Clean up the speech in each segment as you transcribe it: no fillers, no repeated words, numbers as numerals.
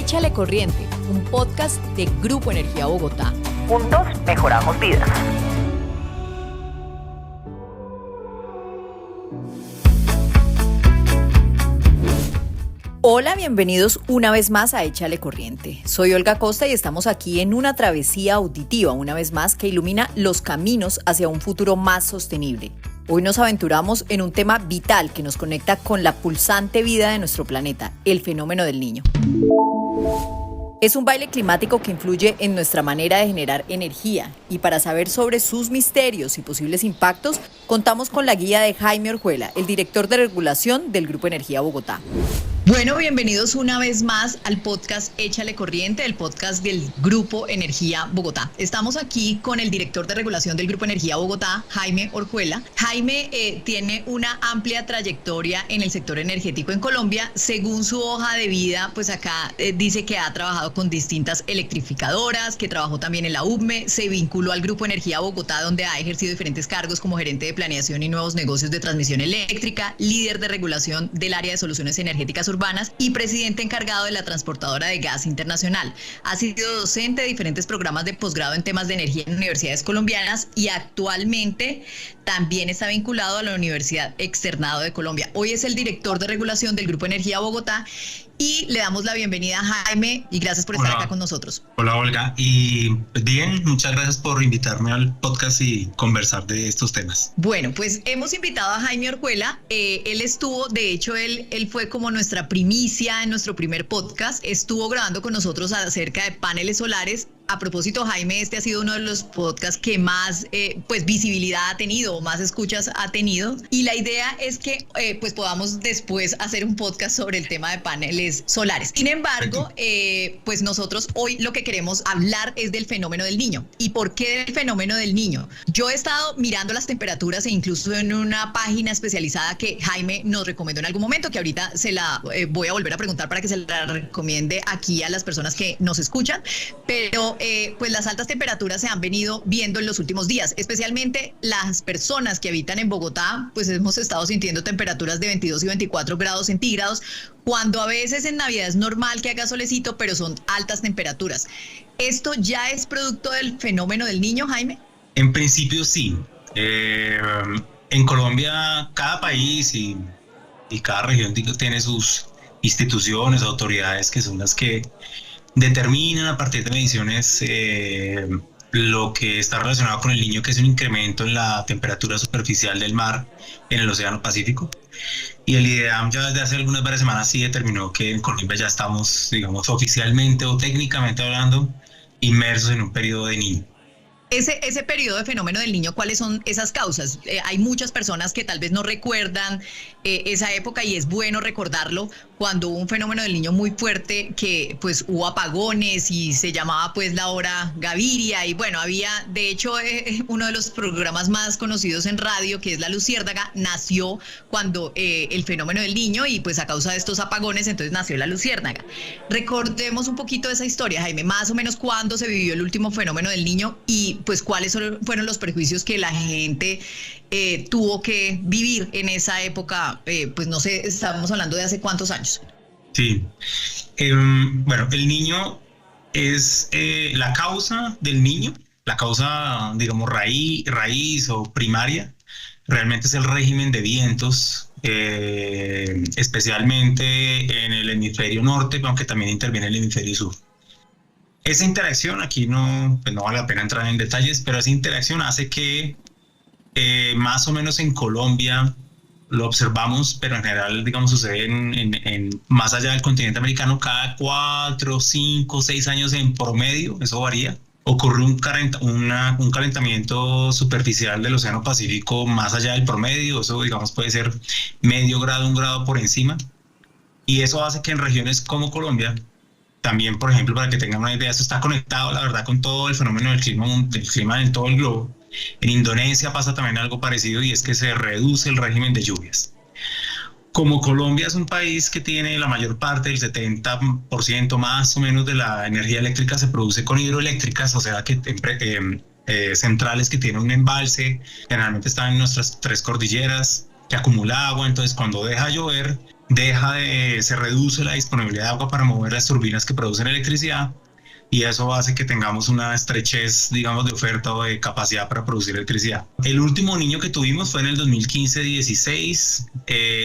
Échale Corriente, un podcast de Grupo Energía Bogotá. Juntos mejoramos vidas. Hola, bienvenidos una vez más a Échale Corriente. Soy Olga Costa y estamos aquí en una travesía auditiva, una vez más, que ilumina los caminos hacia un futuro más sostenible. Hoy nos aventuramos en un tema vital que nos conecta con la pulsante vida de nuestro planeta, el fenómeno del Niño. Es un baile climático que influye en nuestra manera de generar energía, y para saber sobre sus misterios y posibles impactos, contamos con la guía de Jaime Orjuela, el director de regulación del Grupo Energía Bogotá. Bueno, bienvenidos una vez más al podcast Échale Corriente, el podcast del Grupo Energía Bogotá. Estamos aquí con el director de regulación del Grupo Energía Bogotá, Jaime Orjuela. Jaime tiene una amplia trayectoria en el sector energético en Colombia. Según su hoja de vida, pues acá dice que ha trabajado con distintas electrificadoras, que trabajó también en la UBME, se vinculó al Grupo Energía Bogotá, donde ha ejercido diferentes cargos como gerente de planeación y nuevos negocios de transmisión eléctrica, líder de regulación del área de soluciones energéticas urbanas y presidente encargado de la transportadora de gas internacional. Ha sido docente de diferentes programas de posgrado en temas de energía en universidades colombianas y actualmente también está vinculado a la Universidad Externado de Colombia. Hoy es el director de regulación del Grupo Energía Bogotá y le damos la bienvenida a Jaime y gracias por estar acá con nosotros. Hola Olga, y bien, muchas gracias por invitarme al podcast y conversar de estos temas. Bueno, pues hemos invitado a Jaime Orjuela. Él estuvo, de hecho, él fue como nuestra primicia en nuestro primer podcast. Estuvo grabando con nosotros acerca de paneles solares. A propósito, Jaime, este ha sido uno de los podcasts que más visibilidad ha tenido o más escuchas ha tenido. Y la idea es que pues podamos después hacer un podcast sobre el tema de paneles solares. Sin embargo, pues nosotros hoy lo que queremos hablar es del fenómeno del Niño. ¿Y por qué del fenómeno del Niño? Yo he estado mirando las temperaturas e incluso en una página especializada que Jaime nos recomendó en algún momento, que ahorita se la voy a volver a preguntar para que se la recomiende aquí a las personas que nos escuchan. Pero pues las altas temperaturas se han venido viendo en los últimos días, especialmente las personas que habitan en Bogotá, pues hemos estado sintiendo temperaturas de 22 y 24 grados centígrados, cuando a veces en Navidad es normal que haga solecito, pero son altas temperaturas. ¿Esto ya es producto del fenómeno del Niño, Jaime? En principio sí. En Colombia cada país y cada región tiene sus instituciones, autoridades que son las que determinan a partir de mediciones lo que está relacionado con el Niño, que es un incremento en la temperatura superficial del mar en el Océano Pacífico. Y el IDEAM ya desde hace varias semanas sí determinó que en Colombia ya estamos, digamos, oficialmente o técnicamente hablando, inmersos en un periodo de Niño. Ese periodo de fenómeno del Niño, ¿cuáles son esas causas? Hay muchas personas que tal vez no recuerdan esa época y es bueno recordarlo cuando hubo un fenómeno del Niño muy fuerte que pues hubo apagones y se llamaba pues la hora Gaviria y bueno, había de hecho uno de los programas más conocidos en radio que es La Luciérnaga nació cuando el fenómeno del Niño y pues a causa de estos apagones entonces nació La Luciérnaga. Recordemos un poquito de esa historia, Jaime, más o menos cuándo se vivió el último fenómeno del Niño y pues cuáles fueron los perjuicios que la gente tuvo que vivir en esa época, pues no sé, estamos hablando de hace cuántos años. Sí, bueno, el Niño es la causa del Niño, la causa, digamos, raíz o primaria, realmente es el régimen de vientos, especialmente en el hemisferio norte, aunque también interviene el hemisferio sur. Esa interacción, aquí no vale la pena entrar en detalles, pero esa interacción hace que más o menos en Colombia lo observamos, pero en general, digamos, sucede en más allá del continente americano, cada 4, 5, 6 años en promedio, eso varía, ocurre un calentamiento superficial del Océano Pacífico más allá del promedio, eso digamos puede ser medio grado, 1 grado por encima, y eso hace que en regiones como Colombia, también, por ejemplo, para que tengan una idea, esto está conectado, la verdad, con todo el fenómeno del clima en todo el globo. En Indonesia pasa también algo parecido y es que se reduce el régimen de lluvias. Como Colombia es un país que tiene la mayor parte, del 70% más o menos de la energía eléctrica se produce con hidroeléctricas, o sea que centrales que tienen un embalse, generalmente están en nuestras 3 cordilleras, que acumula agua, entonces cuando deja llover, se reduce la disponibilidad de agua para mover las turbinas que producen electricidad, y eso hace que tengamos una estrechez, digamos, de oferta o de capacidad para producir electricidad. El último niño que tuvimos fue en el 2015-16,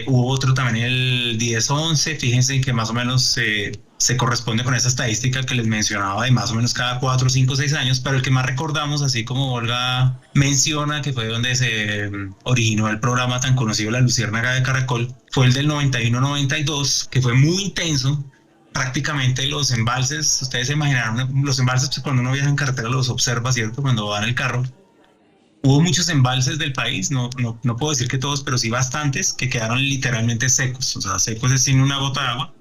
hubo otro también en el 10-11, fíjense que más o menos se corresponde con esa estadística que les mencionaba de más o menos cada 4, 5, 6 años, pero el que más recordamos, así como Olga menciona, que fue donde se originó el programa tan conocido La Luciérnaga de Caracol, fue el del 91-92, que fue muy intenso. Prácticamente los embalses, ustedes se imaginarán, los embalses, pues, cuando uno viaja en carretera los observa, ¿cierto? Cuando va en el carro. Hubo muchos embalses del país, no puedo decir que todos, pero sí bastantes, que quedaron literalmente secos, o sea, secos es sin una gota de agua,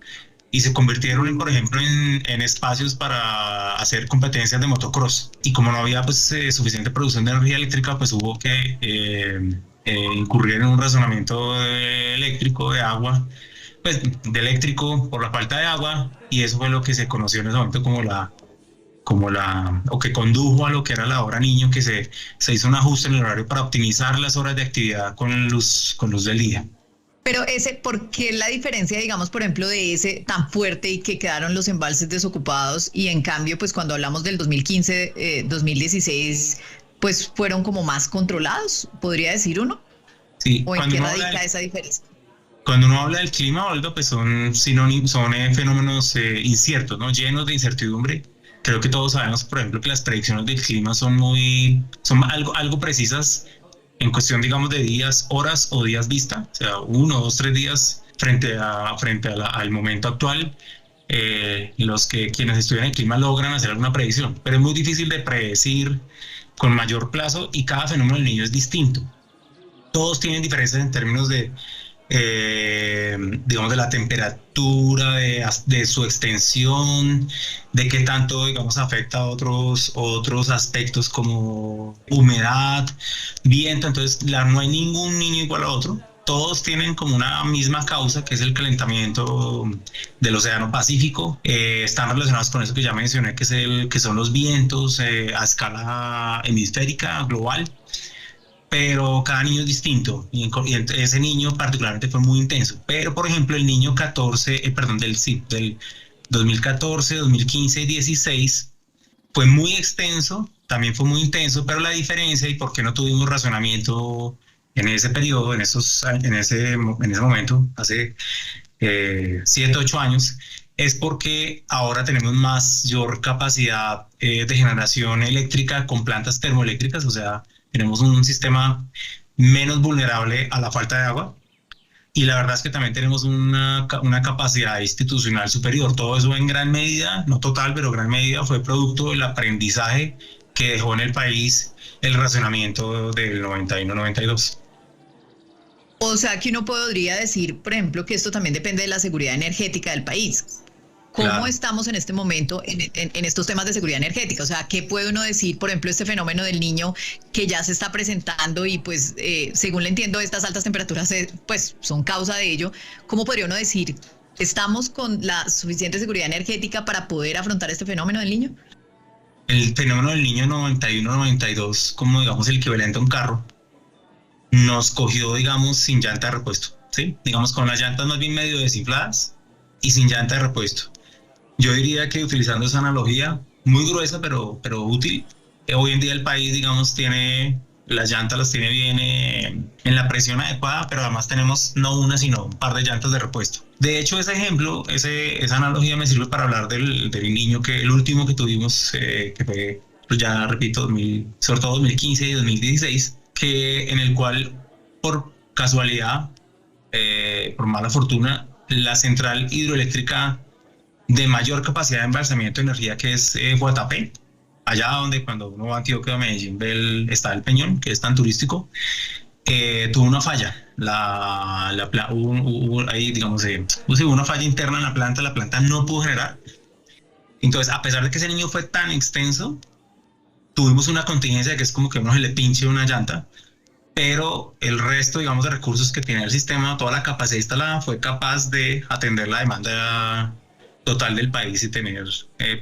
y se convirtieron, por ejemplo, en espacios para hacer competencias de motocross. Y como no había pues suficiente producción de energía eléctrica, pues hubo que incurrir en un razonamiento eléctrico de agua, pues de eléctrico por la falta de agua, y eso fue lo que se conoció en ese momento o que condujo a lo que era la hora niño, que se hizo un ajuste en el horario para optimizar las horas de actividad con luz del día. Pero ¿por qué la diferencia, digamos, por ejemplo, de ese tan fuerte y que quedaron los embalses desocupados, y en cambio, pues cuando hablamos del 2015, 2016, pues fueron como más controlados, podría decir uno? Sí. ¿O en qué radica esa diferencia? Cuando uno habla del clima, Olga, pues son fenómenos inciertos, ¿no? Llenos de incertidumbre. Creo que todos sabemos, por ejemplo, que las predicciones del clima son algo precisas en cuestión, digamos, de días, horas o días vista, o sea, 1, 2, 3 días frente al momento actual. Quienes estudian el clima logran hacer alguna predicción, pero es muy difícil de predecir con mayor plazo, y cada fenómeno del niño es distinto. Todos tienen diferencias en términos de digamos, de la temperatura, de su extensión, de qué tanto, digamos, afecta a otros aspectos como humedad, viento. Entonces, no hay ningún niño igual a otro. Todos tienen como una misma causa, que es el calentamiento del Océano Pacífico. Están relacionados con eso que ya mencioné, que son los vientos a escala hemisférica, global. Pero cada niño es distinto, y ese niño particularmente fue muy intenso. Pero, por ejemplo, el niño del 2014, 2015 y 16 fue muy extenso, también fue muy intenso, pero la diferencia, y por qué no tuvimos razonamiento en ese periodo, en ese momento, hace 7, 8 años, es porque ahora tenemos mayor capacidad de generación eléctrica con plantas termoeléctricas, o sea, tenemos un sistema menos vulnerable a la falta de agua, y la verdad es que también tenemos una capacidad institucional superior. Todo eso en gran medida, no total, pero gran medida, fue producto del aprendizaje que dejó en el país el racionamiento del 91-92. O sea que uno podría decir, por ejemplo, que esto también depende de la seguridad energética del país. ¿Cómo Claro. estamos en este momento en estos temas de seguridad energética? O sea, ¿qué puede uno decir, por ejemplo, este fenómeno del niño que ya se está presentando y pues, según le entiendo, estas altas temperaturas pues son causa de ello? ¿Cómo podría uno decir, estamos con la suficiente seguridad energética para poder afrontar este fenómeno del niño? El fenómeno del niño 91-92, como digamos el equivalente a un carro, nos cogió, digamos, sin llanta de repuesto, ¿sí? Digamos, con las llantas más bien medio desinfladas y sin llanta de repuesto. Yo diría que, utilizando esa analogía, muy gruesa pero útil, hoy en día el país, digamos, las llantas las tiene bien en la presión adecuada, pero además tenemos no una, sino un par de llantas de repuesto. De hecho, ese ejemplo, esa analogía me sirve para hablar del niño, el último que tuvimos, que fue, pues ya repito, sobre todo 2015 y 2016, en el cual, por casualidad, por mala fortuna, la central hidroeléctrica de mayor capacidad de embalsamiento de energía, que es Guatapé, allá donde, cuando uno va a Antioquia o Medellín, está el Peñón, que es tan turístico, tuvo una falla. Ahí, digamos, hubo una falla interna en la planta no pudo generar. Entonces, a pesar de que ese niño fue tan extenso, tuvimos una contingencia que es como que a uno se le pinche una llanta, pero el resto, digamos, de recursos que tiene el sistema, toda la capacidad instalada, fue capaz de atender la demanda total del país y tener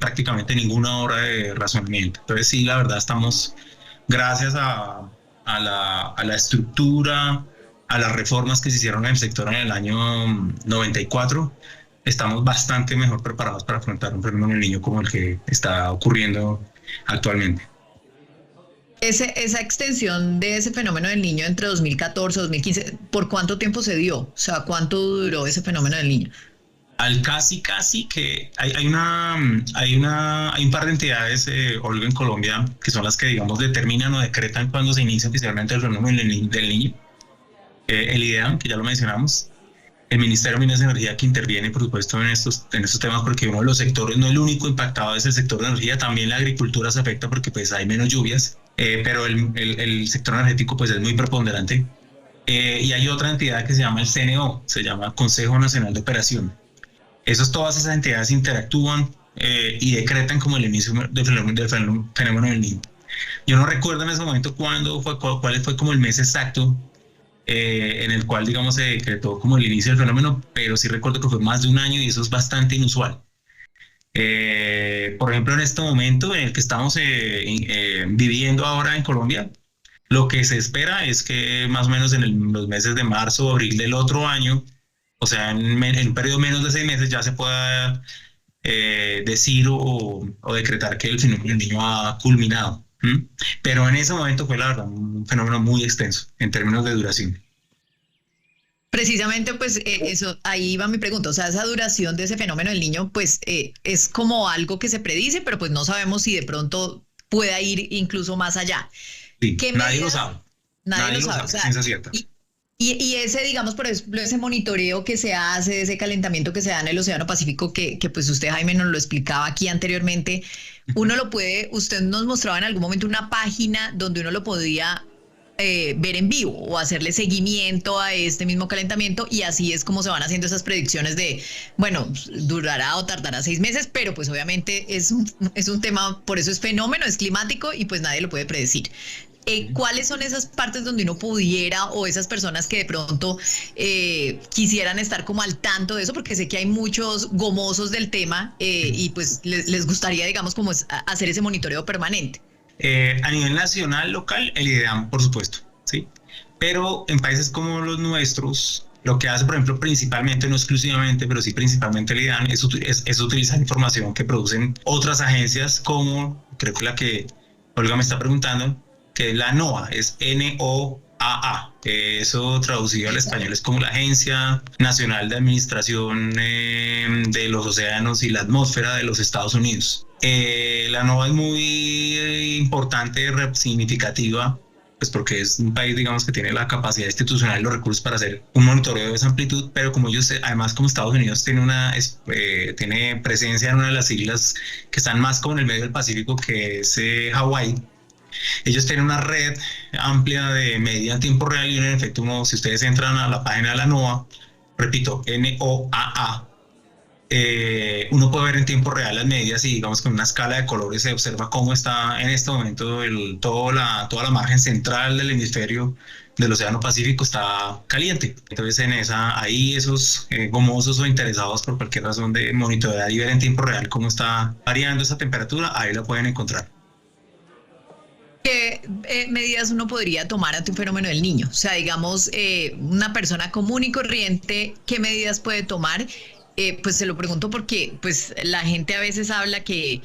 prácticamente ninguna hora de razonamiento. Entonces, sí, la verdad, estamos, gracias a la estructura, a las reformas que se hicieron en el sector en el año 94, estamos bastante mejor preparados para afrontar un fenómeno del niño como el que está ocurriendo actualmente. Esa extensión de ese fenómeno del niño entre 2014 y 2015, ¿por cuánto tiempo se dio? O sea, ¿cuánto duró ese fenómeno del niño? Al casi que hay un par de entidades, Olga, en Colombia, que son las que, digamos, determinan o decretan cuando se inicia oficialmente el fenómeno del niño. El IDEAM, que ya lo mencionamos, el Ministerio de Minas y Energía, que interviene, por supuesto, en estos temas, porque uno de los sectores, no el único impactado es el sector de energía, también la agricultura se afecta porque pues hay menos lluvias, pero el sector energético pues es muy preponderante. Y hay otra entidad que se llama el CNO, se llama Consejo Nacional de Operación. Todas esas entidades interactúan y decretan como el inicio del fenómeno del niño. Yo no recuerdo en ese momento cuál fue como el mes exacto en el cual, digamos, se decretó como el inicio del fenómeno, pero sí recuerdo que fue más de un año y eso es bastante inusual. Por ejemplo, en este momento en el que estamos viviendo ahora en Colombia, lo que se espera es que más o menos en los meses de marzo o abril del otro año, o sea, en un periodo de menos de 6 meses, ya se pueda decir o decretar que el fenómeno del niño ha culminado. Pero en ese momento fue, la verdad, un fenómeno muy extenso en términos de duración. Precisamente, pues eso, ahí va mi pregunta. O sea, esa duración de ese fenómeno del niño, pues es como algo que se predice, pero pues no sabemos si de pronto pueda ir incluso más allá. Sí, nadie lo sabe. Nadie lo sabe. O sea, ciencia cierta. Y ese, digamos, por ejemplo, ese monitoreo que se hace, ese calentamiento que se da en el Océano Pacífico, que pues usted, Jaime, nos lo explicaba aquí anteriormente, usted nos mostraba en algún momento una página donde uno lo podía ver en vivo o hacerle seguimiento a este mismo calentamiento, y así es como se van haciendo esas predicciones de, bueno, durará o tardará 6 meses, pero pues obviamente es un tema, por eso es fenómeno, es climático y pues nadie lo puede predecir. ¿Cuáles son esas partes donde uno pudiera, o esas personas que de pronto quisieran estar como al tanto de eso? Porque sé que hay muchos gomosos del tema y pues les gustaría, digamos, como hacer ese monitoreo permanente. A nivel nacional, local, el IDEAM, por supuesto, ¿sí? Pero en países como los nuestros, lo que hace, por ejemplo, principalmente, no exclusivamente, pero sí principalmente el IDEAM, es utilizar información que producen otras agencias, como creo que la que Olga me está preguntando, que es la NOAA, es NOAA. Eso traducido al español es como la Agencia Nacional de Administración de los Océanos y la Atmósfera de los Estados Unidos. La NOAA es muy importante, significativa, pues porque es un país, digamos, que tiene la capacidad institucional y los recursos para hacer un monitoreo de esa amplitud, pero como ellos, además, como Estados Unidos tiene presencia en una de las islas que están más como en el medio del Pacífico, que es Hawái. Ellos tienen una red amplia de medida en tiempo real y en efecto, si ustedes entran a la página de la NOAA, repito, NOAA, uno puede ver en tiempo real las medidas y, digamos, con una escala de colores se observa cómo está en este momento toda la margen central del hemisferio del Océano Pacífico está caliente. Entonces ahí esos gomosos o interesados por cualquier razón de monitorear y ver en tiempo real cómo está variando esa temperatura, ahí la pueden encontrar. ¿Qué medidas uno podría tomar ante un fenómeno del niño? O sea, digamos, una persona común y corriente, ¿qué medidas puede tomar? Pues se lo pregunto porque pues la gente a veces habla que,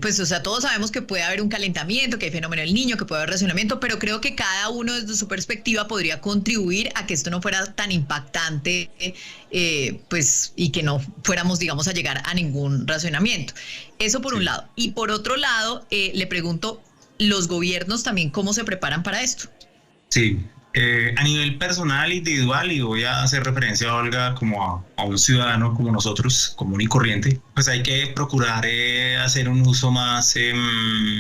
pues, o sea, todos sabemos que puede haber un calentamiento, que hay fenómeno del niño, que puede haber racionamiento, pero creo que cada uno desde su perspectiva podría contribuir a que esto no fuera tan impactante, pues, y que no fuéramos, digamos, a llegar a ningún racionamiento. Eso por un lado. Y por otro lado, le pregunto, los gobiernos también, ¿cómo se preparan para esto? Sí, a nivel personal, individual, y voy a hacer referencia a Olga como a un ciudadano como nosotros, común y corriente, pues hay que procurar hacer un uso más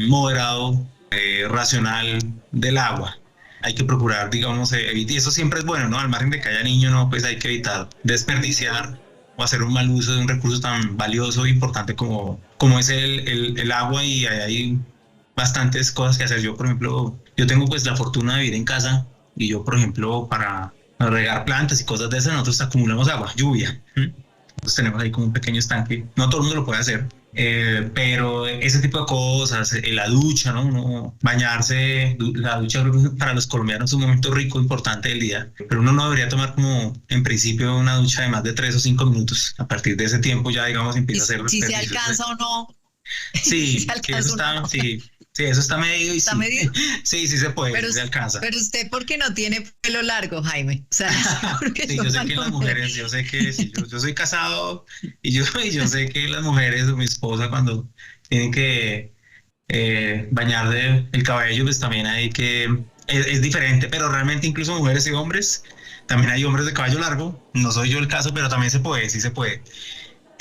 moderado, racional del agua. Hay que procurar, digamos, y eso siempre es bueno, ¿no? Al margen de que haya niños, no, pues hay que evitar desperdiciar o hacer un mal uso de un recurso tan valioso e importante como es el agua, y hay bastantes cosas que hacer. Yo, por ejemplo, yo tengo pues la fortuna de vivir en casa, y yo, por ejemplo, para regar plantas y cosas de esas, nosotros acumulamos agua, lluvia. Entonces tenemos ahí como un pequeño estanque. No todo el mundo lo puede hacer. Pero ese tipo de cosas, la ducha, ¿no? Bañarse, la ducha creo que para los colombianos es un momento rico, importante del día, pero uno no debería tomar como en principio una ducha de más de 3 o 5 minutos. A partir de ese tiempo ya, digamos, empieza a hacer Si se ejercicios. alcanza o no. Si Sí, se sí, alcanza o no. sí, eso está medido y ¿Está sí, medido? sí, sí se puede, Pero, sí se alcanza. pero usted, ¿por qué no tiene pelo largo, Jaime? O sea, porque Sí, yo yo sé que las cuando me- mujeres, yo sé que sí, yo soy casado y yo sé que las mujeres o mi esposa cuando tienen que bañar el cabello, pues también hay que, es diferente, pero realmente incluso mujeres y hombres, también hay hombres de cabello largo, no soy yo el caso, pero también se puede, sí se puede.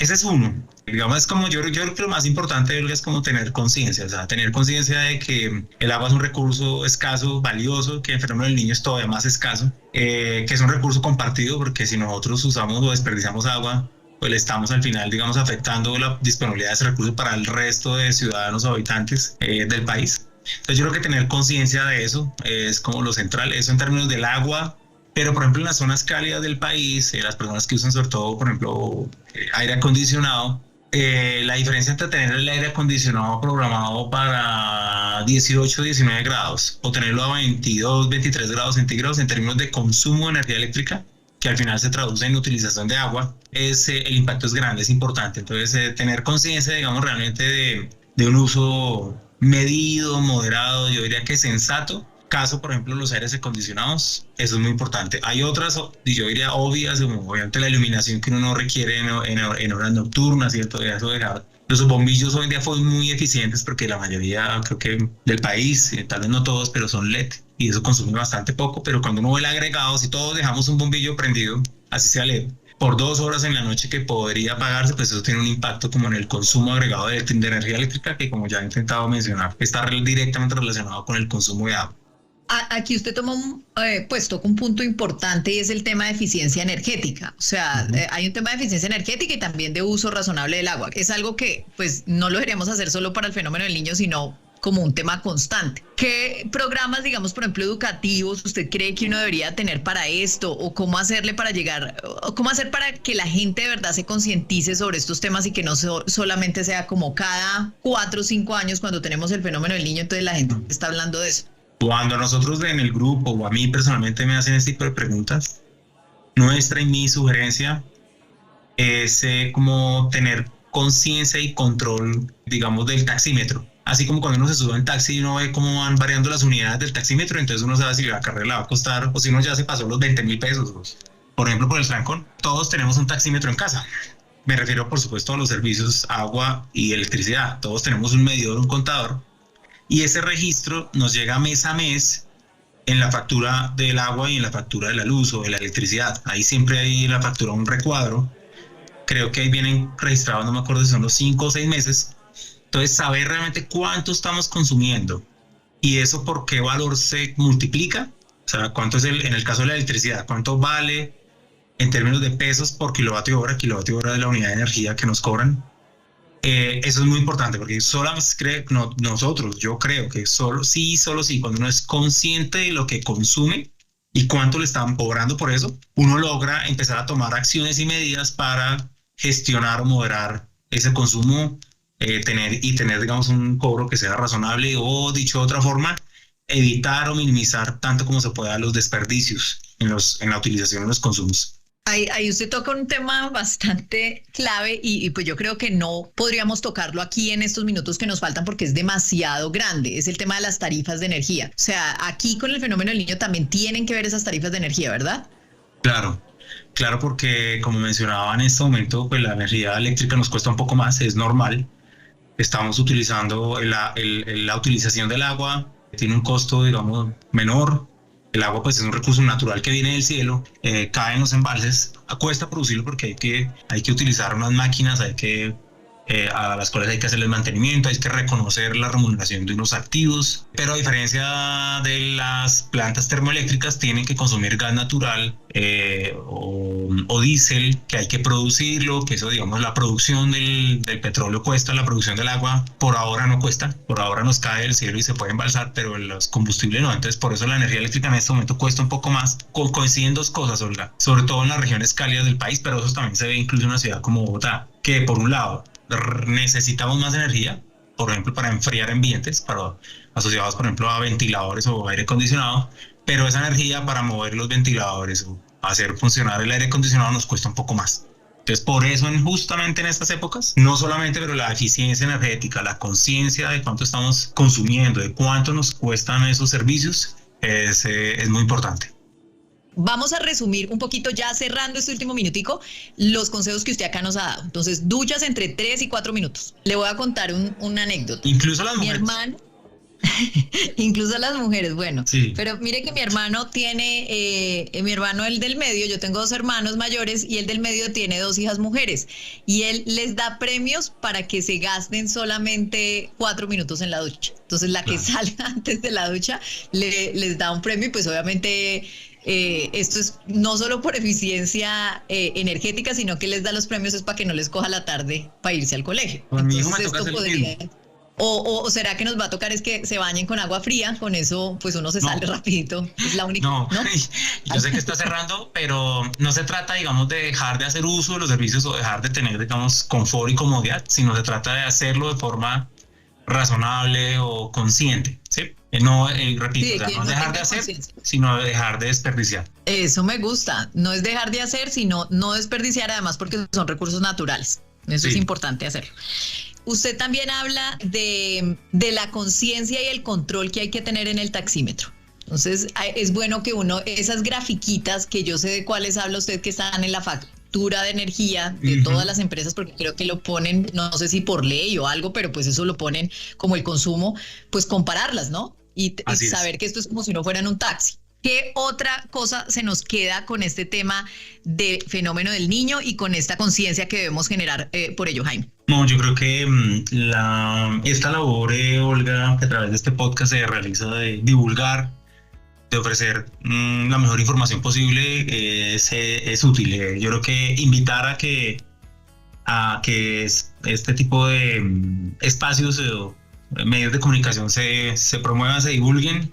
Ese es uno. Digamos, es como yo creo que lo más importante es como tener conciencia, o sea, tener conciencia de que el agua es un recurso escaso, valioso, que el fenómeno del niño es todavía más escaso, que es un recurso compartido, porque si nosotros usamos o desperdiciamos agua, pues le estamos al final, digamos, afectando la disponibilidad de ese recurso para el resto de ciudadanos o habitantes del país. Entonces yo creo que tener conciencia de eso es como lo central, eso en términos del agua, pero, por ejemplo, en las zonas cálidas del país, las personas que usan sobre todo, por ejemplo, aire acondicionado, la diferencia entre tener el aire acondicionado programado para 18, 19 grados o tenerlo a 22, 23 grados centígrados en términos de consumo de energía eléctrica, que al final se traduce en utilización de agua, el impacto es grande, es importante. Entonces, tener conciencia, digamos, realmente de un uso medido, moderado, yo diría que sensato. Caso, por ejemplo, los aires acondicionados, eso es muy importante. Hay otras, yo diría, obvias, como obviamente la iluminación que uno no requiere en horas nocturnas, ¿cierto? Eso dejar. Los bombillos hoy en día fueron muy eficientes porque la mayoría, creo que del país, tal vez no todos, pero son LED y eso consume bastante poco. Pero cuando uno ve el agregado, si todos dejamos un bombillo prendido, así sea LED, por 2 horas en la noche que podría apagarse, pues eso tiene un impacto como en el consumo agregado de energía eléctrica, que como ya he intentado mencionar, está directamente relacionado con el consumo de agua. Aquí usted toma pues toca un punto importante y es el tema de eficiencia energética. O sea, hay un tema de eficiencia energética y también de uso razonable del agua, que es algo que pues no lo deberíamos hacer solo para el fenómeno del niño, sino como un tema constante. ¿Qué programas, digamos, por ejemplo, educativos, usted cree que uno debería tener para esto? ¿O cómo hacerle para llegar, o cómo hacer para que la gente de verdad se concientice sobre estos temas y que no solamente sea como cada 4 o 5 años cuando tenemos el fenómeno del niño, entonces la gente está hablando de eso? Cuando nosotros en el grupo o a mí personalmente me hacen este tipo de preguntas, nuestra y mi sugerencia es como tener conciencia y control, digamos, del taxímetro. Así como cuando uno se sube en taxi y uno ve cómo van variando las unidades del taxímetro, entonces uno sabe si la carrera le va a costar o si uno ya se pasó los 20.000 pesos. Por ejemplo, por el trancón, todos tenemos un taxímetro en casa. Me refiero, por supuesto, a los servicios agua y electricidad. Todos tenemos un medidor, un contador. Y ese registro nos llega mes a mes en la factura del agua y en la factura de la luz o de la electricidad. Ahí siempre hay en la factura un recuadro. Creo que ahí vienen registrados, no me acuerdo si son los 5 o 6 meses. Entonces, saber realmente cuánto estamos consumiendo y eso por qué valor se multiplica. O sea, cuánto es en el caso de la electricidad, cuánto vale en términos de pesos por kilovatio hora de la unidad de energía que nos cobran. Eso es muy importante porque yo creo que solo sí, cuando uno es consciente de lo que consume y cuánto le están cobrando por eso, uno logra empezar a tomar acciones y medidas para gestionar o moderar ese consumo, tener, digamos, un cobro que sea razonable o, dicho de otra forma, evitar o minimizar tanto como se pueda los desperdicios en la utilización de los consumos. Ahí usted toca un tema bastante clave y pues yo creo que no podríamos tocarlo aquí en estos minutos que nos faltan porque es demasiado grande. Es el tema de las tarifas de energía. O sea, aquí con el fenómeno del niño también tienen que ver esas tarifas de energía, ¿verdad? Claro, porque como mencionaba en este momento, pues la energía eléctrica nos cuesta un poco más, es normal. Estamos utilizando la utilización del agua, tiene un costo, digamos, menor. El agua pues es un recurso natural que viene del cielo, cae en los embalses, cuesta producirlo porque hay que utilizar unas máquinas, a las cuales hay que hacerle mantenimiento, hay que reconocer la remuneración de unos activos, pero a diferencia de las plantas termoeléctricas tienen que consumir gas natural o diésel, que hay que producirlo, que eso, digamos, la producción del petróleo cuesta, la producción del agua por ahora no cuesta, por ahora nos cae del cielo y se puede embalsar, pero los combustibles no. Entonces por eso la energía eléctrica en este momento cuesta un poco más. Coinciden dos cosas, Olga, sobre todo en las regiones cálidas del país, pero eso también se ve incluso en una ciudad como Bogotá, que por un lado necesitamos más energía, por ejemplo, para enfriar ambientes, asociados, por ejemplo, a ventiladores o aire acondicionado, pero esa energía para mover los ventiladores o hacer funcionar el aire acondicionado nos cuesta un poco más. Entonces, por eso, justamente en estas épocas, no solamente, pero la eficiencia energética, la conciencia de cuánto estamos consumiendo, de cuánto nos cuestan esos servicios, es muy importante. Vamos a resumir un poquito, ya cerrando este último minutico, los consejos que usted acá nos ha dado. Entonces, duchas entre 3 y 4 minutos. Le voy a contar una anécdota. Incluso las mujeres. Mi hermano, incluso las mujeres, bueno. Sí. Pero mire que mi hermano tiene, el del medio, yo tengo 2 hermanos mayores y el del medio tiene 2 hijas mujeres. Y él les da premios para que se gasten solamente 4 minutos en la ducha. Entonces, la que salga antes de la ducha les da un premio y pues obviamente... esto es no solo por eficiencia energética, sino que les da los premios es para que no les coja la tarde para irse al colegio. Entonces, esto podría... O será que nos va a tocar es que se bañen con agua fría, con eso pues uno se sale rapidito, es la única. No, yo sé que está cerrando, pero no se trata, digamos, de dejar de hacer uso de los servicios o dejar de tener, digamos, confort y comodidad, sino se trata de hacerlo de forma razonable o consciente, ¿sí? No, repito, no es dejar de hacer, sino dejar de desperdiciar. Eso me gusta, no es dejar de hacer, sino no desperdiciar, además porque son recursos naturales, eso es importante hacerlo. Usted también habla de la conciencia y el control que hay que tener en el taxímetro. Entonces, es bueno que uno, esas grafiquitas que yo sé de cuáles habla usted que están en la factura de energía de todas las empresas, porque creo que lo ponen, no sé si por ley o algo, pero pues eso lo ponen como el consumo, pues compararlas, ¿no? Y saber que esto es como si no fuera en un taxi. ¿Qué otra cosa se nos queda con este tema del fenómeno del niño y con esta conciencia que debemos generar por ello, Jaime? No, yo creo que esta labor, Olga, que a través de este podcast se realiza de divulgar, de ofrecer la mejor información posible, es útil. Yo creo que invitar a que este tipo de espacios o medios de comunicación se promuevan, se divulguen.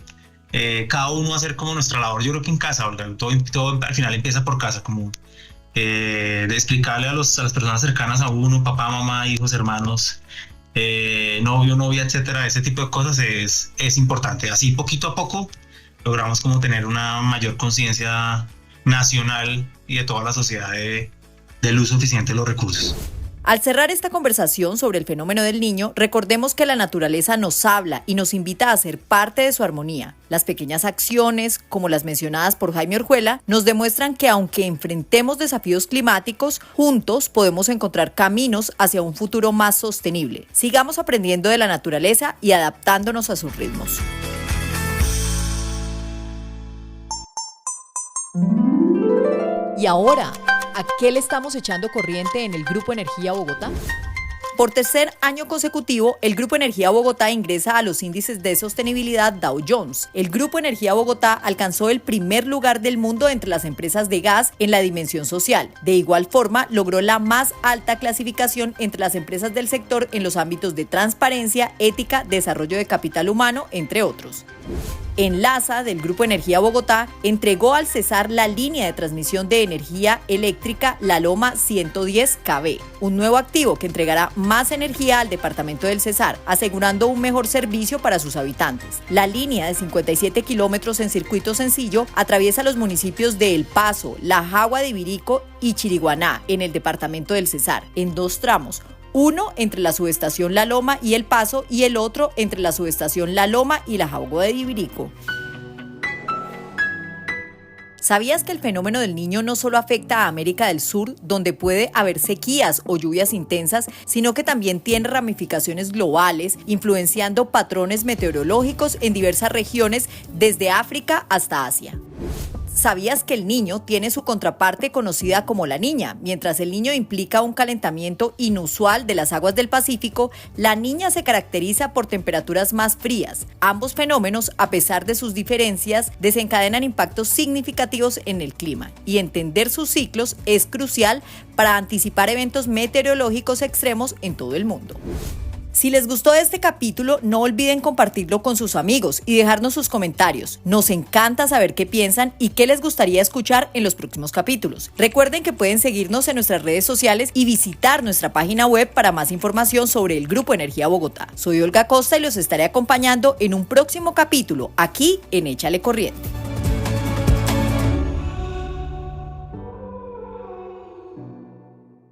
Cada uno va a hacer como nuestra labor. Yo creo que en casa, Olga, todo al final empieza por casa, como de explicarle a las personas cercanas a uno, papá, mamá, hijos, hermanos, novio, novia, etcétera, ese tipo de cosas es importante. Así poquito a poco logramos como tener una mayor conciencia nacional y de toda la sociedad del uso eficiente de los recursos. Al cerrar esta conversación sobre el fenómeno del niño, recordemos que la naturaleza nos habla y nos invita a ser parte de su armonía. Las pequeñas acciones, como las mencionadas por Jaime Orjuela, nos demuestran que aunque enfrentemos desafíos climáticos, juntos podemos encontrar caminos hacia un futuro más sostenible. Sigamos aprendiendo de la naturaleza y adaptándonos a sus ritmos. Y ahora, ¿a qué le estamos echando corriente en el Grupo Energía Bogotá? Por tercer año consecutivo, el Grupo Energía Bogotá ingresa a los índices de sostenibilidad Dow Jones. El Grupo Energía Bogotá alcanzó el primer lugar del mundo entre las empresas de gas en la dimensión social. De igual forma, logró la más alta clasificación entre las empresas del sector en los ámbitos de transparencia, ética, desarrollo de capital humano, entre otros. Enlaza, del Grupo Energía Bogotá, entregó al Cesar la línea de transmisión de energía eléctrica La Loma 110 kV, un nuevo activo que entregará más energía al departamento del Cesar, asegurando un mejor servicio para sus habitantes. La línea de 57 kilómetros en circuito sencillo atraviesa los municipios de El Paso, La Jagua de Ibirico y Chiriguaná, en el departamento del Cesar, en 2 tramos. Uno entre la subestación La Loma y El Paso y el otro entre la subestación La Loma y La Jagua de Ibirico. ¿Sabías que el fenómeno del niño no solo afecta a América del Sur, donde puede haber sequías o lluvias intensas, sino que también tiene ramificaciones globales, influenciando patrones meteorológicos en diversas regiones, desde África hasta Asia? ¿Sabías que el niño tiene su contraparte conocida como la niña? Mientras el niño implica un calentamiento inusual de las aguas del Pacífico, la niña se caracteriza por temperaturas más frías. Ambos fenómenos, a pesar de sus diferencias, desencadenan impactos significativos en el clima, y entender sus ciclos es crucial para anticipar eventos meteorológicos extremos en todo el mundo. Si les gustó este capítulo, no olviden compartirlo con sus amigos y dejarnos sus comentarios. Nos encanta saber qué piensan y qué les gustaría escuchar en los próximos capítulos. Recuerden que pueden seguirnos en nuestras redes sociales y visitar nuestra página web para más información sobre el Grupo Energía Bogotá. Soy Olga Costa y los estaré acompañando en un próximo capítulo aquí en Échale Corriente.